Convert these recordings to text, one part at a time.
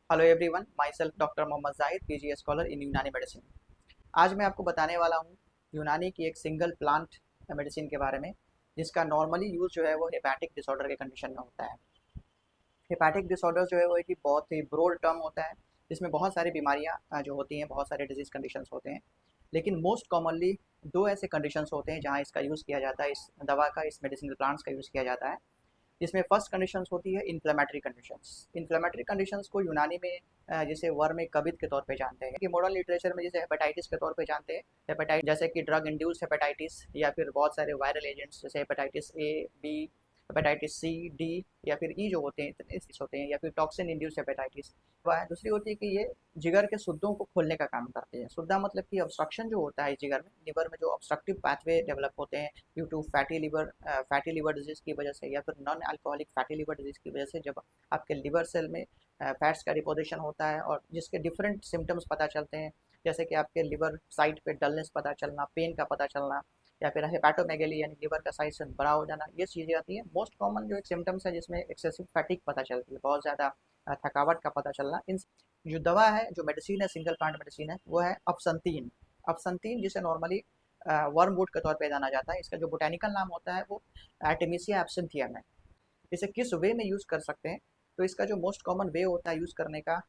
Hello everyone, myself doctor Mohammad Zahid, PG scholar in Unani medicine. आज मैं आपको बताने वाला हूँ यूनानी की एक सिंगल प्लांट मेडिसिन के बारे में, जिसका नॉर्मली यूज़ जो है वो हेपेटिक डिसऑर्डर के कंडीशन में होता है। हेपेटिक डिसऑर्डर जो है वो एक बहुत ही ब्रॉड टर्म होता है, जिसमें बहुत सारी बीमारियाँ जो होती हैं, बहुत सारे डिजीज़ कंडीशंस होते हैं। लेकिन मोस्ट कॉमनली दो ऐसे कंडीशंस होते हैं जहाँ इसका यूज़ किया जाता है, इस दवा का, इस मेडिसिनल प्लांट्स का यूज़ किया जाता है। इसमें फर्स्ट कंडीशंस होती है इन्फ्लेमेटरी कंडीशंस। इन्फ्लेमेटरी कंडीशंस को यूनानी में जिसे वर्म कबित के तौर पे जानते हैं, कि मॉडर्न लिटरेचर में जिसे हेपेटाइटिस के तौर पे जानते हैं। हेपेटाइटिस जैसे कि ड्रग इंड्यूस्ड हेपेटाइटिस, या फिर बहुत सारे वायरल एजेंट्स जैसे hepatitis A, B, hepatitis C, D, या फिर ई जो होते हैं, इतने होते हैं, या फिर टॉक्सिन इंड्यूस्ड हेपेटाइटिस। वह दूसरी होती है कि ये जिगर के सुद्दों को खोलने का काम करते हैं। सुद्दा मतलब कि ऑब्स्ट्रक्शन जो होता है जिगर में, लिवर में जो ऑब्स्ट्रक्टिव पाथवे डेवलप होते हैं due to fatty liver disease की वजह से, या फिर non alcoholic fatty liver disease की वजह से, जब आपके लिवर सेल में फैट्स का डिपोजिशन होता है और जिसके डिफरेंट सिम्टम्स पता चलते हैं, जैसे कि आपके लिवर साइड पे डलनेस पता चलना, पेन का पता चलना, या फिर हेपाटोमेगेली यानी लिवर का साइज बड़ा हो जाना, ये चीज़ें आती हैं। मोस्ट कॉमन जो एक सिम्टम्स है जिसमें एक्सेसिव फैटिक पता चलती है, बहुत ज़्यादा थकावट का पता चलना। इन जो दवा है, जो मेडिसिन है, सिंगल प्लांट मेडिसिन है, वो है अपसंतीन। अपसंतीन जिसे नॉर्मली वर्मवुड के तौर पे जाना जाता है। इसका जो बोटेनिकल नाम होता है वो आर्टेमिसिया एब्सिंथियम है। इसे किस वे में यूज़ कर सकते हैं, तो इसका जो मोस्ट कॉमन वे होता है यूज़ करने का,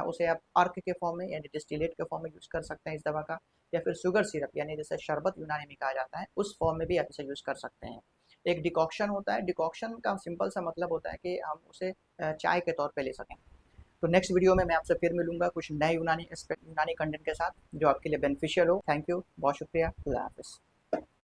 उसे आप अर्क के फॉर्म में यानी डिस्टिलेट के फॉर्म में यूज़ कर सकते हैं इस दवा का, या फिर शुगर सिरप यानी जैसे शरबत यूनानी में कहा जाता है, उस फॉर्म में भी आप इसे यूज़ कर सकते हैं। एक डिकॉक्शन होता है। डिकॉक्शन का सिंपल सा मतलब होता है कि हम उसे चाय के तौर पे ले सकें। तो नेक्स्ट वीडियो में मैं आपसे फिर मिलूंगा कुछ नए यूनानी कंटेंट के साथ, जो आपके लिए बेनिफिशियल हो। थैंक यू, बहुत शुक्रिया, खुदा हाफिज़।